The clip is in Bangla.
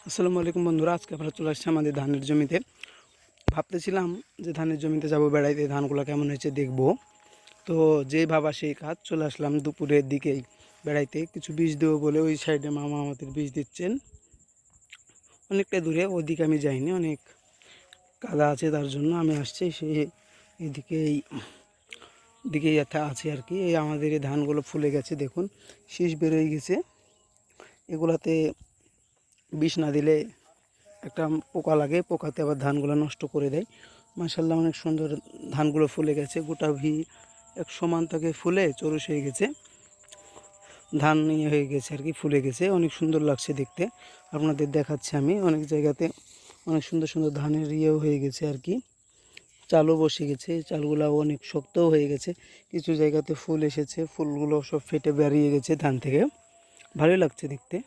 আসসালামু আলাইকুম বন্ধুরা, আজকে আমরা চলে আসছি আমাদের ধানের জমিতে। ভাবতেছিলাম যে ধানের জমিতে যাব বেড়াইতে, ধানগুলো কেমন হয়েছে দেখব। তো যেই ভাবা সেই কাজ, চলে আসলাম দুপুরের দিকেই বেড়াইতে। কিছু বীজ দেবো বলে ওই সাইডে মামা আমাদের বীজ দিচ্ছেন, অনেকটা দূরে। ওইদিকে আমি যাইনি, অনেক কাদা আছে, তার জন্য আমি আসছি সেই এদিকেই দিকেই আছে আর কি। এই আমাদের এই ধানগুলো ফুলে গেছে, দেখুন শীষ বেরোয় গেছে। এগুলাতে বিষ না দিলে একটা পোকা লাগে, পোকাতে আবার ধানগুলো নষ্ট করে দেয়। মাশাআল্লাহ অনেক সুন্দর ধানগুলো ফুলে গেছে, গোটা এক সমান থেকে ফুলে চরুষ হয়ে গেছে, ধান ইয়ে হয়ে গেছে আর কি, ফুলে গেছে। অনেক সুন্দর লাগছে দেখতে, আপনাদের দেখাচ্ছি আমি। অনেক জায়গাতে অনেক সুন্দর সুন্দর ধানের ইয়েও হয়ে গেছে আর কি, চালও বসে গেছে, চালগুলো অনেক শক্তও হয়ে গেছে। কিছু জায়গাতে ফুল এসেছে, ফুলগুলো সব ফেটে বেরিয়ে গেছে ধান থেকে, ভালোই লাগছে দেখতে।